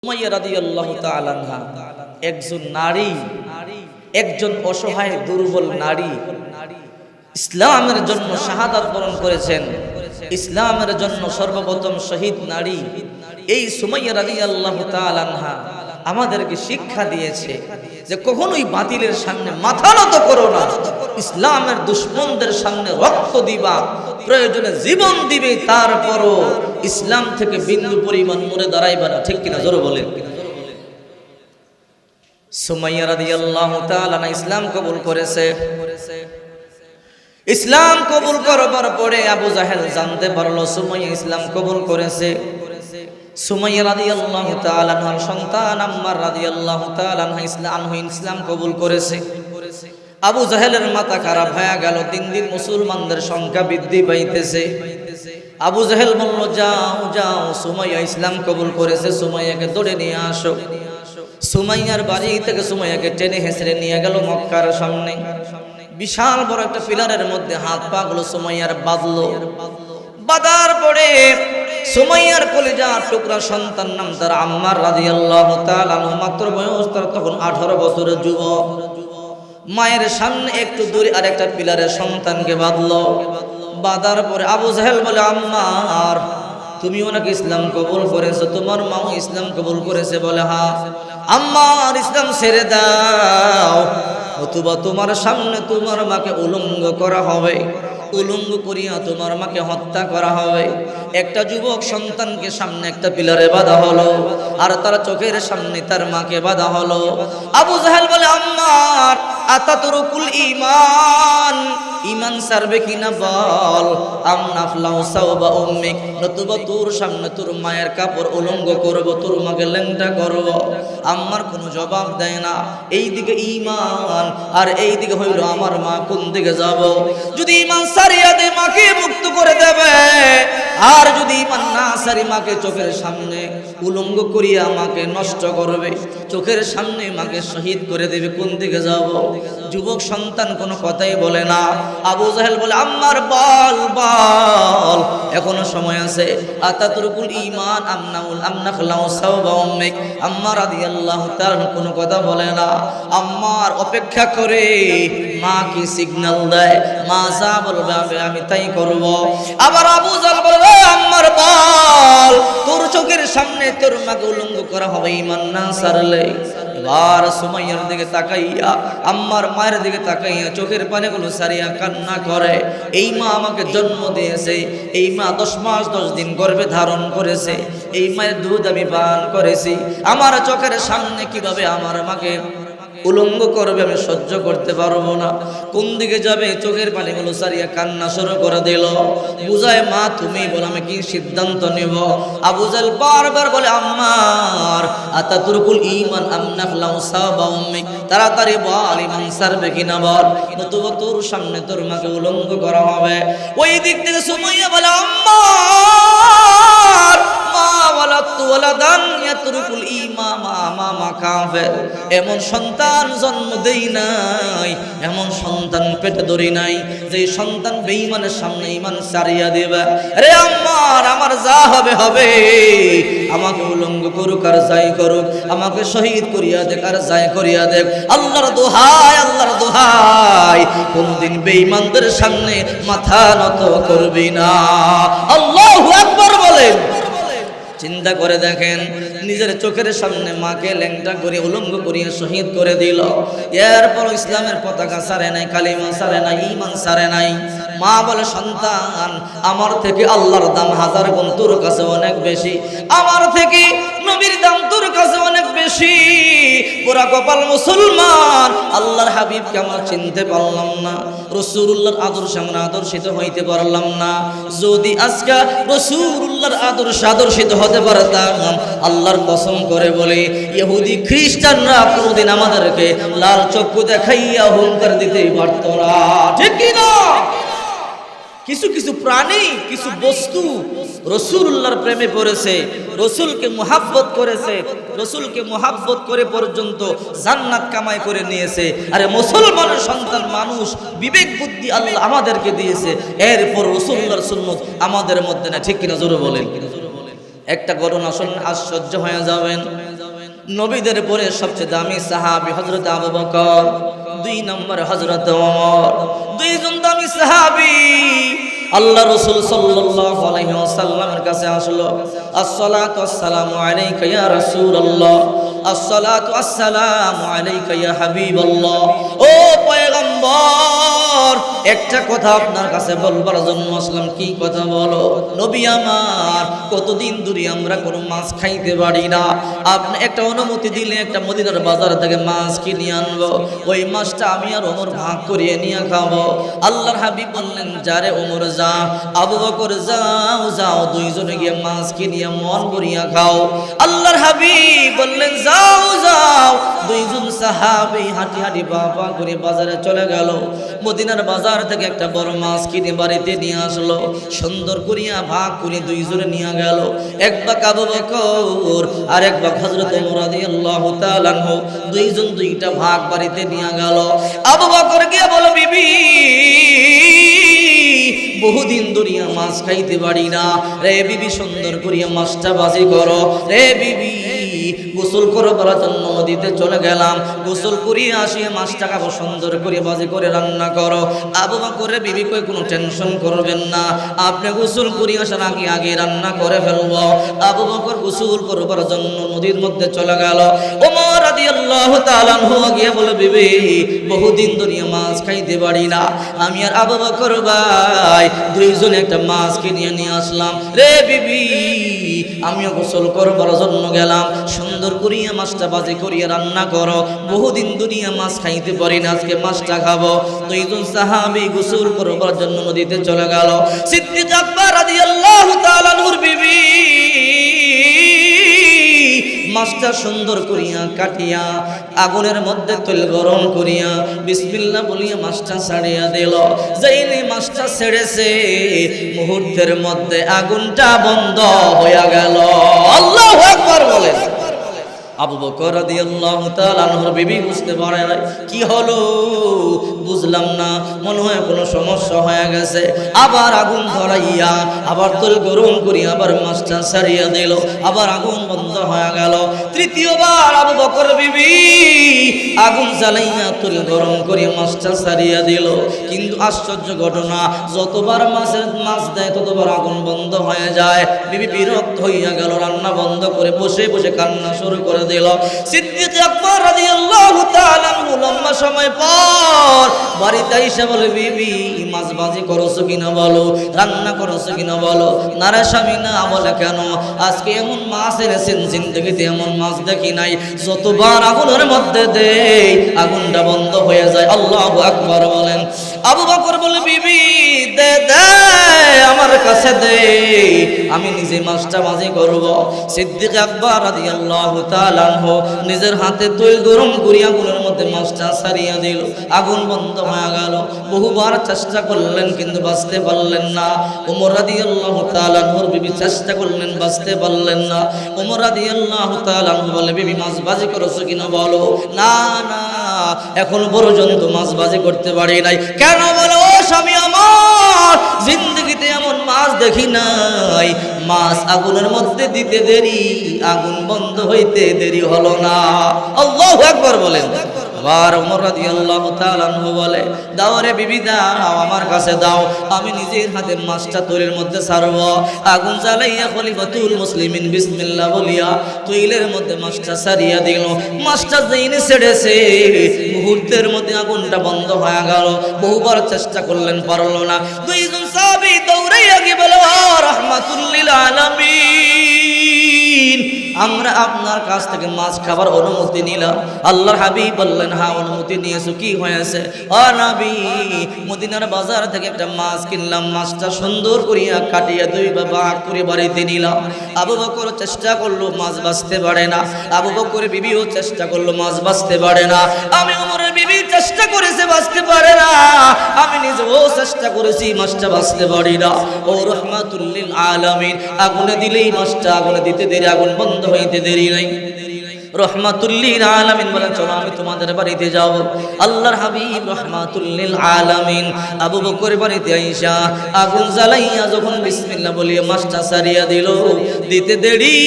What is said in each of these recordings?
সুমাইয়া রাদিয়াল্লাহু তাআলা আনহা একজন নারী, একজন অসহায় দুর্বল নারী, ইসলামের জন্য শাহাদাত বরণ করেছেন। ইসলামের জন্য সর্বপ্রথম শহীদ নারী এই সুমাইয়া রাদিয়াল্লাহু তাআলা আনহা আমাদেরকে শিক্ষা দিয়েছে যে কখনোই বাতিলের সামনে মাথা নত করো না, ইসলামের দুশমনদের সামনে রক্ত দিবা, প্রয়োজনে জীবন দিবে, তারপরও ইসলাম থেকে বিন্দু পরিমাণ মরে দাঁড়াইবা না। ঠিক কিনা? জোরে বলেন। সুমাইয়া রাদিয়াল্লাহু তাআলা ইসলাম কবুল করেছে। ইসলাম কবুল করবার পরে আবু জাহেল জানতে পারলো সুমাইয়া ইসলাম কবুল করেছে। সুমাইয়া রাদিয়াল্লাহু তাআলা আনহার সন্তান আম্মার রাদিয়াল্লাহু তাআলা আনহা ইসলাম কবুল করেছে। আবু জাহেলের মাথা খারাপ হয়ে গেল। দিন দিন মুসলমানদের সংখ্যা বৃদ্ধি পাইতেছে। আবু জাহেল বলল, যাও যাও, সুমাইয়া ইসলাম কবুল করেছে, সুমাইয়াকে ধরে নিয়ে আসো। সুমাইয়ার বাড়ি থেকে সুমাইয়াকে টেনে হেঁচড়ে নিয়ে গেল মক্কার সামনে। বিশাল বড় একটা পিলারের মধ্যে হাত পা গুলো সুমাইয়ার বাঁধলো। বাঁধার পরে সুমাইয়ার কলিজার টুকরা সন্তান নাম তার আম্মার রাদিয়াল্লাহু তাআলা আনহু, মাত্র বয়স তার তখন 18 বছরের যুবক। মায়ের সামনে একটু দূরে আরেকটা পিলারে সন্তানকে বাঁধলো। বাঁধার পরে আবু জাহেল বলে, আম্মার তুমিও নাকি ইসলাম কবুল করেছো? তোমার মাও ইসলাম কবুল করেছে? বলে, হ্যাঁ। আম্মার ইসলাম ছেড়ে দাও, অথবা তোমার সামনে তোমার মাকে উলঙ্গ করা হবে, উলঙ্গ করিয়া তোমার মাকে হত্যা করা হবে। একটা যুবক সন্তানকে সামনে একটা পিলারে বাঁধা হলো, আর তার চোখের সামনে তার মাকে বাঁধা হলো। আবু জাহেল বলে, আম্মার আতাতুরুকুল ঈমান, ঈমান ছাড়বে কিনা বল। আমনাফলাউ সাওবা উম্মিক, নতুবা তোর সামনে তোর মায়ের কাপড় উলঙ্গ করব, তোর মাকে ল্যাংটা করব। আম্মার কোনো জবাব দেয় না। এইদিকে ঈমান আর এইদিকে হইল আমার মা, কোন দিকে যাব? যদি ঈমান সারিয়া দে মাকে মুক্ত করে দেবে, আর যদি ঈমান না সারি মাকে চোখের সামনে উলঙ্গ করিয়া মাকে নষ্ট করবে, চোখের সামনে মাকে শহীদ করে দেবে, কোন দিকে যাব? যুবক সন্তান কোনো কথাই বলে না। আবু জাহেল বলে, আম্মার বল বল, এখনো সময় আছে। আতাতুরকুল ঈমান আমনাখলাউ সাওবা উম্মিক। আম্মা রাদিয়াল্লাহু তাআলা কোনো কথা বলে না। আম্মার অপেক্ষা করে মা কি সিগন্যাল দেয়, মা যা বলবে আমি তাই করব। আবার আবু জাহেল বলে, আম্মার বল, তোর চোখের সামনে তোর মাকে উলঙ্গ করা হবে ঈমান না ছাড়লে। এবার সুমাইয়ার দিকে তাকাইয়া, আম্মার মায়ের দিকে তাকাইয়া চোখের পানিগুলো সারিয়া কান্না করে। এই মা আমাকে জন্ম দিয়েছে, এই মা 10 মাস 10 দিন গর্ভে ধারণ করেছে, এই মায়ের দুধ আমি পান করেছি। আমার চোখের সামনে কিভাবে আমার মাকে উলঙ্গ করবে আমি সহ্য করতে পারবো না। কোন দিকে যাবে? চোখের পানিগুলো সারিয়া কান্না শুরু করে দিল। বুঝায়, মা তুমি বল, আমি কি সিদ্ধান্ত নিব? আবু জাহেল বারবার বলে, আম্মার আতাতুরকুল ঈমান আমনাখলাউ সাওবা উম্মিক, তাড়াতাড়ি বল ঈমান ছাড়বে কিনা বল, নতুবা তোর সামনে তোর মাকে উলঙ্গ করা হবে। ওই দিক থেকে সুমাইয়া বলে, আম্মার মা ওয়ালাদতু ওয়ালাদান ইয়াতরুকুল ঈমামা আমা কাফির, এমন সন্তান জন্ম দেই নাই, এমন সন্তান পেটে ধরি নাই যে সন্তান বেঈমানের সামনে ঈমান ছাড়িয়া দেবে। রে আম্মার, আমার যা হবে হবে, আমাকে উলঙ্গ করুক আর যাই করুক, আমাকে শহীদ করিয়া দেখ আর যাই করিয়া দেখ। আল্লাহর দোহাই, আল্লাহর দোহাই, কোনদিন বেঈমানদের সামনে মাথা নত করবি না। আল্লাহু আকবার বলেন। চিন্তা করে দেখেন, নিজের চোখের সামনে মাকে ল্যাংটা করে উলঙ্গ করিয়ে শহীদ করে দিল। এরপর ইসলামের পতাকা ছাড়ে নাই, কালিমা ছাড়ে নাই, ঈমান ছাড়ে নাই। মা বলে, সন্তান আমার থেকে আল্লাহর দাম 1000 গুণ তোর কাছে অনেক বেশি, আমার থেকে নবীর দাম তোর কাছে অনেক বেশি। পুরা কপাল মুসলমান, আল্লাহর হাবিবকে আমরা চিনতে পারলাম না, রাসূলুল্লাহর আদর্শে আমরা আদর্শিত হইতে পারলাম না। যদি আজকে রাসূলুল্লাহর আদর্শিত হতে পারতাম, আল্লাহর কসম করে বলি ইহুদি খ্রিস্টানরা কোনদিন আমাদেরকে লাল চক্ষু দেখাইয়া হুঙ্কার দিতেই পারত না। ঠিক কি না? কিছু কিছু প্রাণী, কিছু বস্তু রাসূলুল্লাহর প্রেমে পড়েছে, রাসূলকে মুহাব্বত করেছে, রাসূলকে মুহাব্বত করে পর্যন্ত জান্নাত কামাই করে নিয়েছে। আরে মুসলমানের সন্তান মানুষ, বিবেক বুদ্ধি আল্লাহ আমাদেরকে দিয়েছে, এরপর রাসূলুল্লাহর সুন্নাত আমাদের মধ্যে না। ঠিক কিনা? জোরে বলেন। একটা ঘটনা শুনলে আশ্চর্য হয়ে যাবেন। নবীদের পরে সবচেয়ে দামি সাহাবী হযরত আবু বকর, 2 নম্বরে হযরত ওমর, দুইজন দামি সাহাবী। আল্লাহ রাসূল সাল্লাল্লাহু আলাইহি ওয়াসাল্লামের কাছে আসলো, আসসালাতু আসসালামু আলাইকা ইয়া রাসূলুল্লাহ, আসসালাতু আসসালামু আলাইকা ইয়া হাবিবাল্লাহ। ও পয়গম্বর, একটা কথা আপনার কাছে বলবার জন্য আসলাম। কি কথা বলো? নবী আমার, কতদিন ধরে আমরা কোনো মাছ খাইতে পারি না, আপনি একটা অনুমতি দিলে একটা মদিনার বাজার থেকে মাছ কিনে আনবো, ওই মাছটা আমি আর ওমর ভাগ করিয়ে নিয়ে খাবো। আল্লাহর হাবিব বললেন, যারে ওমর যা, আবু বকর যাও যাও, দুইজনে গিয়ে মাছ কিনিয়ে মন ভরিয়া খাও। আল্লাহর হাবিব বললেন, যাও যাও। দুইজন সাহাবী হাঁটি হাঁটি পা করে বাজারে চলে গেল। মদিনার বাজার থেকে একটা বড় মাছ কিনে বাড়িতে নিয়ে আসলো, সুন্দর করিয়া ভাগ করে দুইজনে নিয়ে গেল। এক ভাগ আবু বকর আর এক ভাগ হযরত ওমর রাদিয়াল্লাহু তাআলা আনহু, দুইজন দুইটা ভাগ বাড়িতে নিয়ে গেল। আবু বকর গিয়ে বলো, বিবি বহুদিন ধরিয়া মাছ খাইতে পারি না, রে বিবি সুন্দর করিয়া মাছটা ভাজি করো। রে বিবি গোসল করবার জন্য নদীতে চলে গেলাম, গোসল করিয়া আসিয়া মাছটা খাবো, সুন্দর করে ভাজি করে রান্না করো। আবু বকর বিবি কই কোনো টেনশন করবেন না, আপনি গোসল করিয়া আসার আগে আগে রান্না করে ফেলবো। আবু বকর গোসল করবার জন্য নদীর মধ্যে চলে গেল। ওমর রাদিয়াল্লাহু তাআলা আনহু গিয়ে বলে, বিবি বহুদিন ধরিয়া মাছ খাইতে পারি না, আমি আর আবু বকর ভাই দুইজনে একটা মাছ কিনে নিয়ে আসলাম। রে বিবি আমিও গোসল করবার জন্য গেলাম, সুন্দর করিয়া মাছটা ভাজি করিয়া রান্না করো, বহুদিন ধরিয়া মাছ খাইতে পারি না, আজকে মাছটা খাবো। দুইজন সাহাবী গোসল করবার জন্য নদীতে চলে গেল। সিদ্দিক আকবর রাদিয়াল্লাহু তাআলা আনহুর বিবি মাছটা সুন্দর করিয়া কাটিয়া আগুনের মধ্যে তেল গরম করিয়া বিসমিল্লাহ বলিয়া মাছটা ছাড়িয়া দিল। যেইনি মাছটা ছেড়েছে, মুহূর্তের মধ্যে আগুনটা বন্ধ হয়ে গেল। আল্লাহু আকবার বলেন। আবু বকর রাদিয়াল্লাহু তাআলা আনহুর বিবি বুঝতে পারে না কি হলো, বুঝলাম না, মনে হয় কোনো সমস্যা হয়ে গেছে। আবার আগুন ধরাইয়া আবার তেল গরম করি আবার মাছটা ছাড়িয়া দিল, আবার আগুন বন্ধ হয়ে গেল। তৃতীয়বার আবু বকর বিবি আগুন জ্বালাইয়া তেল গরম করে মাছটা ছাড়িয়া দিল। কিন্তু আশ্চর্য ঘটনা, যতবার মাছ দেয় ততবার আগুন বন্ধ হয়ে যায়। বিবি বিরক্ত হইয়া গেল, রান্না বন্ধ করে বসে বসে কান্না শুরু করে দিল। সিদ্দিক আকবর রাদিয়াল্লাহু তাআলা আনহু লম্বা সময় পর বাড়িতে এসে বলে, বিবি মাছ ভাজি করছো কিনা বলো, রান্না করছো কিনা বলো। না রে স্বামী না। বলে কেন? আজকে এমন মাছ এনেছেন জিন্দেগিতে এমন মাছ দেখি নাই, যতবার আগুনের মধ্যে দেই আগুনটা বন্ধ হয়ে যায়। আল্লাহু আকবার বলেন। আবু বকর বলে, বিবি দে দে আমার কাছে দে, আমি নিজে মাছটা ভাজি করব। সিদ্দিক আকবর রাদিয়াল্লাহু তাআলা আনহু নিজের হাতে তেল গরম করে আগুনের মধ্যে মাছটা ছাড়িয়ে দিল, আগুন বন্ধ হয়ে গেল। বহুবার চেষ্টা করলেন কিন্তু বাঁচতে পারলেন না। ওমর রাদিয়াল্লাহু তাআলা আনহুর বিবি চেষ্টা করলেন, বাঁচতে পারলেন না। ওমর রাদিয়াল্লাহু তাআলা আনহু বলে, বিবি মাছ ভাজি করেছো কিনা বলো। না না, এখন পর্যন্ত মাছ ভাজি করতে পারি নাই। কেন? বলো ও স্বামী আমার, জিন্দেগিতে এমন মাছ দেখি নাই, মাছ আগুনের মধ্যে দিতে দেরি, আগুন বন্ধ হইতে দেরি হলো না। আল্লাহু আকবার বলেন। আবার ওমর রাদিয়াল্লাহু তাআলা আনহু বলে, দাও রে বিবি দাও, আমার কাছে দাও, আমি নিজের হাতে মাছটা তৈলের মধ্যে ছাড়ব। আগুন জ্বালাইয়া খলিফাতুল মুসলিমিন বিসমিল্লাহ বলিয়া তৈলের মধ্যে মাছটা ছাড়িয়া দিল। মাছটা যেইনি ছেড়েছে, মুহূর্তের মধ্যে আগুনটা বন্ধ হয়ে গেল। বহুবার চেষ্টা করলেন, পারলো না। দুইজন সাহাবী দৌড়াইয়া গিয়ে বলে, রাহমাতুল লিল আলামিন, আমরা আপনার কাছ থেকে মাছ খাবার অনুমতি নিলাম। আল্লাহর হাবিব বললেন, হ্যাঁ অনুমতি নিয়েছো, কি হয়েছে? ও নবী, মদিনার বাজার থেকে একটা মাছ কিনলাম, মাছটা সুন্দর করিয়া কাটিয়া দুই ভাগ করে বাড়িতে নিলাম। আবু বকর চেষ্টা করলো, মাছ বাঁচতে পারে না। আবু বকরের বিবিও চেষ্টা করলো, মাছ বাঁচতে পারে না। আমি ওমরের বিবি চেষ্টা করেছে, বাঁচতে পারে না। আমি নিজেও চেষ্টা করেছি, মাছটা বাঁচতে পারি না। ও রাহমাতুল লিল আলামিন, আগুনে দিলেই মাছটা আগুনে দিতে দেরি, আগুন বন্ধ হইতে দেরি নাই। রহমাতুল লিল আলামিন বলেন চলো আমি তোমাদের বাড়িতে যাব। আল্লাহর হাবিব রহমাতুল লিল আলামিন আবু বকর বাড়িতে আইসা আগুন জ্বালাইয়া যখন বিসমিল্লাহ বলিয়া মাছটা সারিয়া দিল, দিতে দেরি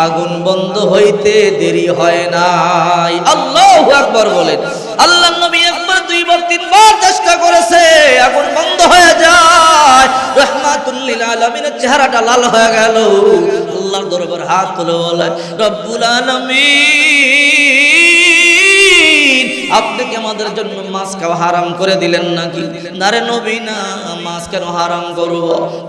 আগুন বন্ধ হইতে দেরি হয় নাই। আল্লাহু আকবার বলেন। আল্লাহর নবী একবার দুইবার তিনবার চেষ্টা করেছে, আগুন বন্ধ হয়ে যায়। রহমাতুল লিল আলামিনের চেহারাটা লাল হয়ে গেল। আল্লাহর দরবার হাত তুলে বলে রব্বুল আলামিন আপনি কি আমাদের জন্য মাছ খাওয়া হারাম করে দিলেন নাকি? নারে নবী না, মাছ কেন হারাম করব?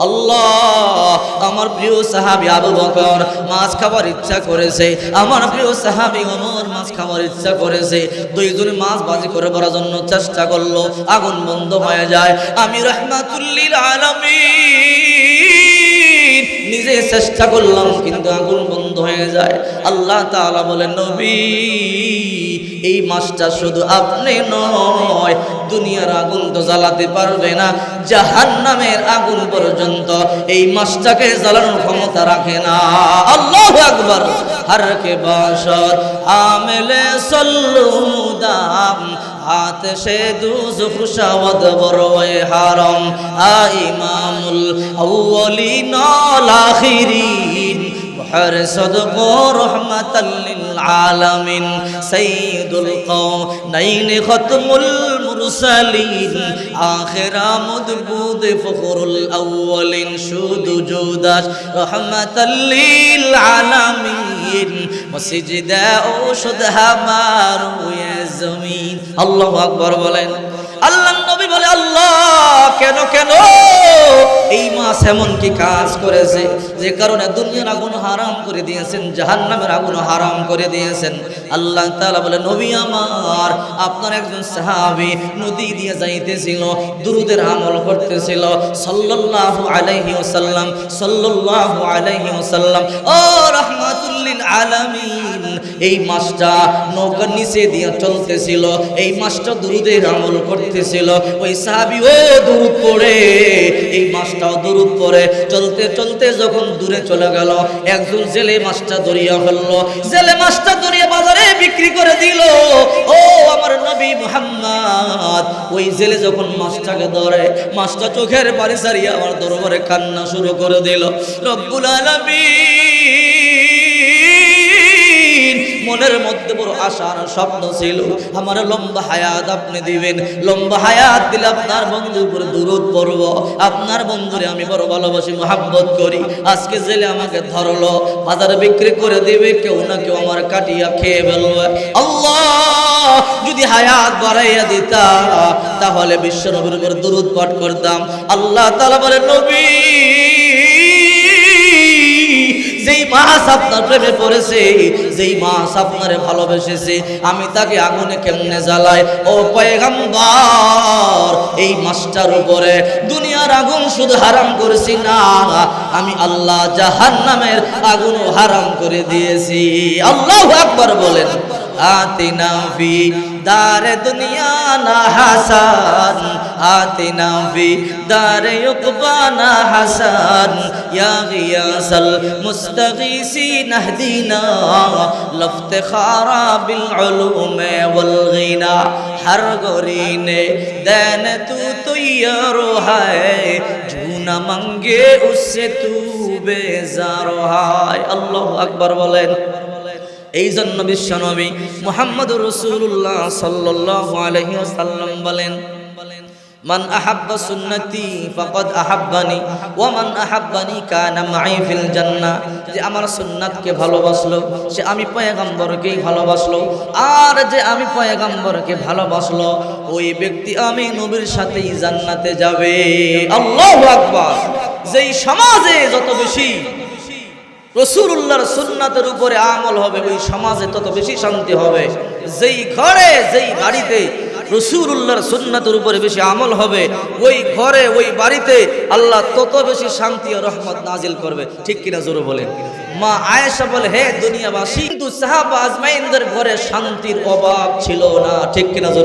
আল্লাহ আমার প্রিয় সাহাবী আবু বকর মাছ খাবার ইচ্ছা করেছে, আমার প্রিয় সাহাবী ওমর মাছ খাবার ইচ্ছা করেছে, দুইজনে মাছ ভাজি করে বলার জন্য চেষ্টা করলো, আগুন বন্ধ হয়ে যায়। আমি রহমাতুল লিল আলামিন নিজে চেষ্টা করলাম কিন্তু আগুন বন্ধ হয়ে যায়। আল্লাহ তাআলা বলেন নবী এই মাছটা শুধু আপনি নয়, দুনিয়ার আগুন তো জ্বালাতে পারবে না, জাহান্নামের আগুন পর্যন্ত এই মাছটাকে জ্বালানোর ক্ষমতা রাখে না। আল্লাহু আকবার। হর কে বাশর আমেলে সল্লুদাম আতশে দুজুখ শাওয়াদ বরওয়ে হারাম আ ইমামুল আউয়ালিন ওয়াল আখিরিন حرصدق رحمة للعالمين سيد القونين ختم المرسلين آخر مدبود فخر الأولين شود جوداش رحمة للعالمين وسجداء شدها مارو يا زمين الله أكبر বলেন। আল্লাহ নবী বলে আল্লাহ কেন কেন এই মাছ এমন কি কাজ করেছে যে কারণে দুনিয়ার আগুন হারাম করে দিয়েছেন, জাহান্নামের আগুন হারাম করে দিয়েছেন? আল্লাহ তাআলা বলে নবী আমার আপনার একজন সাহাবী নদী দিয়ে যাইতেছিল, দুরূদের আমল করতেছিল সাল্লাল্লাহু আলাইহি ওয়াসাল্লাম, সাল্লাল্লাহু আলাইহি ওয়াসাল্লাম। ও রাহমাতুল লিল আলামিন এই মাছটা নৌকার নিচে দিয়ে চলতেছিল, এই মাছটা দুরূদের আমল করতেছিল, ওই সাহাবী ও দুরূদ পড়ে এই মাছটাও দুরূদ পড়ে চলতে চলতে যখন দূরে চলে গেল, একজন জেলে মাছটা ধরিয়া ফেললো, জেলে মাছটা ধরিয়া বাজারে বিক্রি করে দিল। ও আমার নবী মুহাম্মদ ওই জেলে যখন মাছটাকে ধরে, মাছটা চোখের পানি ছাড়িয়ে আমার দরবারে কান্না শুরু করে দিল। রব্বুল আলামিন মনের মধ্যে বড় আশার স্বপ্ন ছিল, আমার লম্বা হায়াত আপনি দিবেন, লম্বা হায়াত দিলে আপনার বন্ধুর উপরে দুরূদ পড়ব, আপনার বন্ধুরে আমি বড় ভালোবাসি মহব্বত করি। আজকে জেলে আমাকে ধরলো, বাজারে বিক্রি করে দিবে, কেউ না কেউ আমার কাটিয়া খেয়ে ফেলবে। আল্লাহ যদি হায়াত বাড়াইয়া দিতা তাহলে বিশ্ব নবীর উপর দুরূদ পাঠ করতাম। আল্লাহ তাআলা বলেন নবী যেই মাছ আপনার প্রেমে পড়েছে, যেই মাছ আপনারে ভালোবেসেছে, আমি তাকে আগুনে কেমনে জ্বালাই? ও পয়গম্বর এই মাছটার উপরে দুনিয়ার আগুন শুধু হারাম করেছি না, আমি আল্লাহ জাহান্নামের আগুনও হারাম করে দিয়েছি। আল্লাহু আকবার বলেন। আতিনা ফি দারে দুনিয়া না হাসান, আতিনা ফি দারে উকবানা হাসান, ইয়া গিয়াসাল মুস্তাগীসিন আহদিনা লফতেখারা বিল উলুমে ওয়াল গিনা, হর গরিনে দেন তু তৈয়ার হায় ঝুনা মাঙ্গে উসসে তু বেজার হায়। আল্লাহু আকবার বলেন। এই জন্য বিশ্বনবী মুহাম্মদুর রাসূলুল্লাহ সাল্লাল্লাহু আলাইহি ওয়াসাল্লাম বলেন মান আহাব্বা সুন্নতি ফাকাদ আহাব্বানি ওয়া মান আহাব্বানি কানা মাই ফিল জান্নাহ, যে আমার সুন্নাতকে ভালোবাসলো সে আমি পয়গম্বরকেই ভালোবাসলো, আর যে আমি পয়গম্বরকে ভালোবাসলো ওই ব্যক্তি আমি নবীর সাথেই জান্নাতে যাবে। আল্লাহু আকবার। যেই সমাজে যত বেশি রাসূলুল্লাহর সুন্নাতের উপরে আমল হবে ওই সমাজে তত বেশি শান্তি হবে। যেই ঘরে যেই বাড়িতে রাসূলুল্লাহর সুন্নাতের উপরে বেশি আমল হবে ওই ঘরে ওই বাড়িতে আল্লাহ তত বেশি শান্তি ও রহমত নাজিল করবে। ঠিক কিনা জোরে বলেন। মা আয়েশা বলে হে দুনিয়াবাসী, কিন্তু সাহাবা আজমাইনদের ঘরে শান্তির অভাব ছিল না। ঠিক কিনা জোরে